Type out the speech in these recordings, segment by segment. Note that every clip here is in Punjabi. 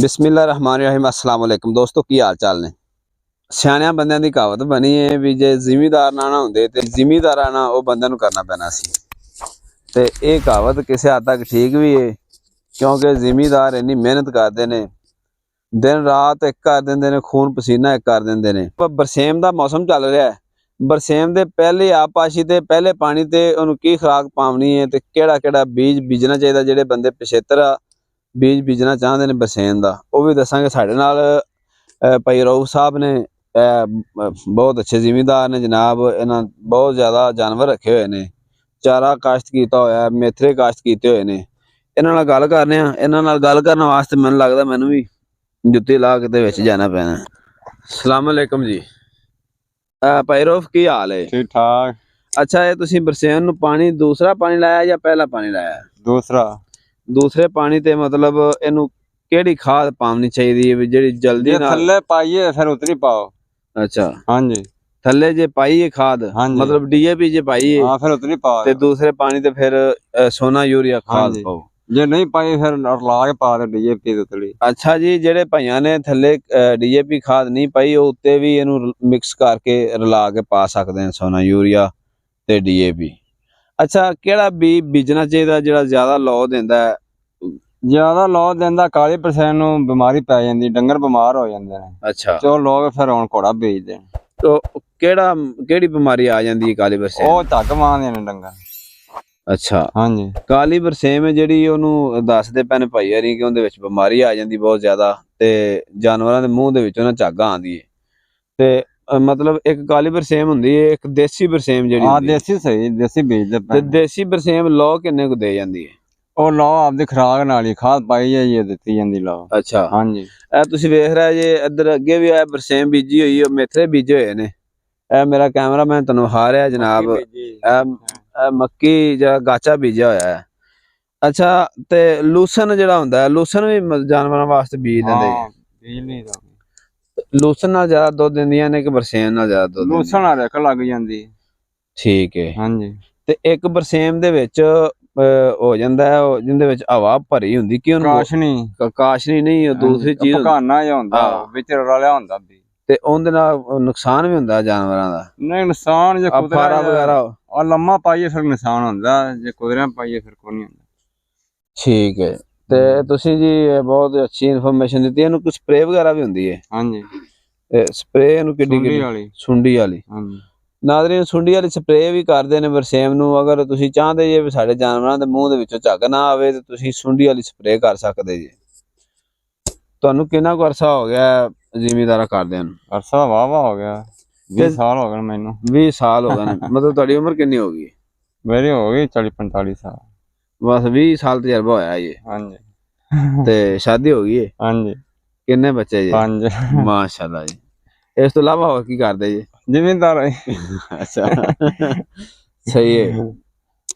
बिस्मिल्लाहिर्रहमानिर्रहीम। अस्सलाम वालेकुम दोस्तों, की हाल चाल ने। सियाणियां बंदियां दी कहावत बनी है भी जे जिमीदार ना होंदे ते जिमीदार ना वो बंदे नूं करना पैना सी। ते ये कहावत किसी हद तक ठीक भी है, क्योंकि जिमीदार इन्नी मेहनत करते ने, दिन रात एक कर देंदे ने, खून पसीना एक कर देंदे ने। बरसेम दा मौसम चल रहा है, बरसेम दे पहले आपाशी ते पहले पानी ते उन्होंने की खुराक पावनी है ते केड़ा बीज बीजना चाहिए। जेडे बंदे पिछेतर बीज बीजना चाहते हैं बरसेम का, वह भी दसांगे। साडे नाल भाई रऊफ साहब ने बहुत अच्छे जिमीदार ने जनाब। इन्होंने बहुत ज़्यादा जानवर रखे हुए ने, चारा काश्त किया होया, मेथरे काश्त किए हुए ने। इन्हां नाल गल करने आ। इन्हां नाल गल करने वास्ते मैनूं लगदा मैनूं भी जुत्ती ला के विच जाना पैना। अस्सलाम वालेकुम जी। भाई रऊफ, की हाल है? ठीक ठाक। अच्छा, ये तुसीं बरसेम नूं पानी दूसरा पानी लाया या पहला पानी लाया? दूसरा। दूसरे पानी ते मतलब इनू केड़ी खाद पावनी चाहिए भी जेड़ी जल्दी ना थल्ले पाइए फिर उतरी पाओ। अच्छा हाँ जी, थल्ले जे पाइए खाद, मतलब डीएपी जे पाइए हाँ फिर उतरी पाओ ते दूसरे पानी ते फिर सोना यूरिया खाद पाओ। जे नहीं पाई फिर ला के पा दे डीएपी उतरी। अच्छा जी, जेड़े भाइयां ने थल्ले डीएपी खाद नहीं पाई, वो उत्ते भी इनू मिक्स करके रला के पा सकते हैं, सोना यूरिया ते डीएपी। अच्छा, केड़ा बीज बीजना चाहिए जेड़ा ज्यादा लौ देंदा है? ज्यादा लौ देंदा काली परसेंट नूं बीमारी पै जांदी, डंगर बीमार हो जांदे ने। अच्छा, तो लोग फिर हुण घोड़ा बेच देण। तो केड़ी बीमारी आ जांदी है काली बरसेम? ओ झग मारदे ने डंगर। अच्छा हाँ जी, काली बरसेम है ਜਿਹੜੀ ਉਹਨੂੰ ਦੱਸਦੇ ਪੈਣ ਭਾਈ ਹਰੀ ਕਿ ਉਹਦੇ ਵਿੱਚ ਬਿਮਾਰੀ ਆ ਜਾਂਦੀ ਬਹੁਤ ਜ਼ਿਆਦਾ ਤੇ ਜਾਨਵਰਾਂ ਦੇ ਮੂੰਹ ਦੇ ਵਿੱਚ ਉਹਨਾਂ ਝੱਗ ਆਉਂਦੀ ਹੈ। ਤੇ मतलब एक काली बरसेम ਹੁੰਦੀ ਹੈ, ਇੱਕ ਦੇਸੀ ਬਰਸੇਮ ਜਿਹੜੀ हाँ ਹੁੰਦੀ ਹੈ। देसी सही, देसी बेचदे ਤੇ पे। ਦੇਸੀ ਬਰਸੇਮ ਲੋ ਕਿੰਨੇ ਕੁ ਦੇ ਜਾਂਦੀ ਹੈ? ਉਹ ਲੋ ਆਪਦੀ ਖੁਰਾਕ ਨਾਲ ਹੀ ਖਾਦ ਪਾਈ ਜਾਈਏ, ਦਿੱਤੀ ਜਾਂਦੀ ਲੋ। ਅੱਛਾ, हाँ जी, ਇਹ ਤੁਸੀਂ ਵੇਖ ਰਹੇ ਜੇ ਇੱਧਰ ਅੱਗੇ ਵੀ ਇਹ ਬਰਸੇਮ ਬੀਜੀ ਹੋਈ, ਉਹ ਮੇਥਰੇ ਬੀਜੇ ਹੋਏ ਨੇ। ਇਹ ਮੇਰਾ ਕੈਮਰਾਮੈਨ ਤੁਹਾਨੂੰ ਵਿਖਾ ਰਿਹਾ ਜਨਾਬ। ਇਹ ਮੱਕੀ ਜਿਹੜਾ ਗਾਚਾ ਬੀਜਿਆ ਹੋਇਆ ਹੈ। ਅੱਛਾ, ਤੇ ਲੂਸਨ ਜਿਹੜਾ ਹੁੰਦਾ ਹੈ, ਲੂਸਨ ਵੀ ਜਾਨਵਰਾਂ ਵਾਸਤੇ ਬੀਜ ਦਿੰਦੇ हाँ बिजली दा। ਲੂਸਨ ਨਾਲ ਜ਼ਿਆਦਾ ਦੁੱਧ ਦਿੰਦੀਆਂ ਨੇ ਕਿ ਬਰਸੇਮ ਨਾਲ ਜ਼ਿਆਦਾ ਦੁੱਧ? ਲੂਸਣ ਨਾਲ ਰਖ ਲੱਗ ਜਾਂਦੀ। ਠੀਕ ਹੈ। ਹਾਂਜੀ, ਤੇ ਇੱਕ ਬਰਸੇਮ ਦੇ ਵਿੱਚ ਹੋ ਜਾਂਦਾ ਹੈ ਜਿੰਦੇ ਵਿੱਚ ਹਵਾ ਭਰੀ ਹੁੰਦੀ, ਕਿ ਉਹਨੂੰ ਕਾਸ਼ਨੀ ਨਹੀਂ, ਉਹ ਦੂਸਰੀ ਚੀਜ਼ ਪਕਾਨਾ ਜਿਹਾ ਹੁੰਦਾ, ਵਿੱਚ ਰਲਿਆ ਹੁੰਦਾ ਵੀ, ਤੇ ਉਹਦੇ ਨਾਲ ਨੁਕਸਾਨ ਵੀ ਹੁੰਦਾ ਜਾਨਵਰਾਂ ਦਾ? ਨਹੀਂ ਨੁਕਸਾਨ ਜੇ ਕੁਦਰਾ ਵਗੈਰਾ ਆ ਲੰਮਾ ਪਾਈਏ ਫਿਰ ਨੁਕਸਾਨ ਹੁੰਦਾ, ਜੇ ਕੁਦਰਿਆਂ ਪਾਈਏ ਫਿਰ ਕੋਈ ਨਹੀਂ ਹੁੰਦਾ। ਠੀਕ ਹੈ। ਤੇ ਤੁਸੀਂ ਜੀ ਬਹੁਤ ਅੱਛੀ ਇਨਫੋਰਮੇਸ਼ਨ ਦਿੱਤੀ। ਇਹਨੂੰ ਕੋਈ ਸਪਰੇ ਵਗੈਰਾ ਵੀ ਹੁੰਦੀ ਹੈ? ਹਾਂਜੀ, ਸਪਰੇ ਇਹਨੂੰ ਕਿੱਡੀ ਵਾਲੀ ਸੁੰਡੀ ਵਾਲੀ? ਹਾਂਜੀ, ਨਾਜ਼ਰੀਨ, ਸੁੰਡੀ ਵਾਲੀ ਸਪਰੇ ਵੀ ਕਰਦੇ ਨੇ ਬਰਸੇਮ ਨੂੰ। ਅਗਰ ਤੁਸੀਂ ਚਾਹੁੰਦੇ ਜੇ ਵੀ ਸਾਡੇ ਜਾਨਵਰਾਂ ਦੇ ਮੂੰਹ ਦੇ ਵਿੱਚੋਂ ਝੱਗ ਨਾ ਆਵੇ ਤੇ ਤੁਸੀਂ ਸੁੰਡੀ ਵਾਲੀ ਸਪਰੇ ਕਰ ਸਕਦੇ ਜੇ। ਤੁਹਾਨੂੰ ਕਿੰਨਾ ਕੁ ਅਰਸਾ ਹੋ ਗਿਆ ਜ਼ਿਮੀਦਾਰਾ ਕਰਦਿਆਂ ਨੂੰ? ਅਰਸਾ ਵਾਵਾ ਹੋ ਗਿਆ, 20 ਸਾਲ ਹੋ ਗਏ ਮੈਨੂੰ। 20 ਸਾਲ ਹੋ ਗਏ ਨੇ? ਮਤਲਬ ਤੁਹਾਡੀ ਉਮਰ ਕਿੰਨੀ ਹੋ ਗਈ? ਮੇਰੀ ਹੋ ਗਈ 40-45 ਸਾਲ। ਬਸ 20 ਸਾਲ ਤਜਰਬਾ ਹੋਇਆ ਜੀ? ਹਾਂਜੀ। ਤੇ ਸ਼ਾਦੀ ਹੋ ਗਈ ਹੈ? ਹਾਂਜੀ। ਕਿੰਨੇ ਬੱਚੇ ਜੀ? 5। ਮਾਸ਼ਾਅੱਲਾ ਜੀ। ਇਸ ਤੋਂ ਇਲਾਵਾ ਹੋਰ ਕੀ ਕਰਦੇ ਜੀ? ਜ਼ਿਮੀਂਦਾਰ। ਅੱਛਾ, ਸਹੀ ਹੈ।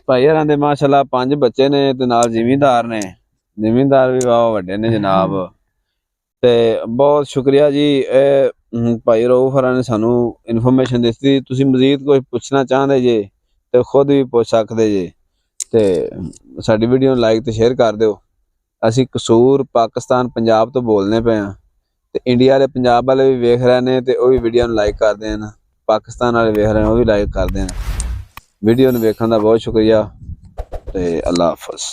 ਭਾਈ ਹਰਾਂ ਦੇ ਮਾਸ਼ਾਅੱਲਾ 5 ਬੱਚੇ ਨੇ ਤੇ ਨਾਲ ਜ਼ਿਮੀਂਦਾਰ ਨੇ। ਜ਼ਿਮੀਂਦਾਰ ਵੀ ਵਾਹ ਵੱਡੇ ਨੇ ਜਨਾਬ। ਤੇ ਬਹੁਤ ਸ਼ੁਕਰੀਆ ਜੀ, ਇਹ ਭਾਈ ਰਊਫ ਹਰਾਂ ਨੇ ਸਾਨੂੰ ਇਨਫੋਰਮੇਸ਼ਨ ਦਿੱਤੀ। ਤੁਸੀਂ ਮਜ਼ੀਦ ਕੁਝ ਪੁੱਛਣਾ ਚਾਹੁੰਦੇ ਜੇ ਤੇ ਖੁਦ ਵੀ ਪੁੱਛ ਸਕਦੇ ਜੇ। ਤੇ ਸਾਡੀ ਵੀਡੀਓ ਨੂੰ ਲਾਈਕ ਤੇ ਸ਼ੇਅਰ ਕਰ ਦਿਓ। ਅਸੀਂ ਕਸੂਰ ਪਾਕਿਸਤਾਨ ਪੰਜਾਬ ਤੋਂ ਬੋਲਨੇ ਪਏ ਹਾਂ, ਤੇ ਇੰਡੀਆ ਵਾਲੇ ਪੰਜਾਬ ਵਾਲੇ ਵੀ ਵੇਖ ਰਹੇ ਨੇ ਤੇ ਉਹ ਵੀ ਵੀਡੀਓ ਨੂੰ ਲਾਈਕ ਕਰਦੇ ਹਨ। ਪਾਕਿਸਤਾਨ ਵਾਲੇ ਵੇਖ ਰਹੇ ਨੇ, ਉਹ ਵੀ ਲਾਈਕ ਕਰਦੇ ਹਨ। ਵੀਡੀਓ ਨੂੰ ਵੇਖਣ ਦਾ ਬਹੁਤ ਸ਼ੁਕਰੀਆ ਤੇ ਅੱਲਾ ਹਾਫਿਜ਼।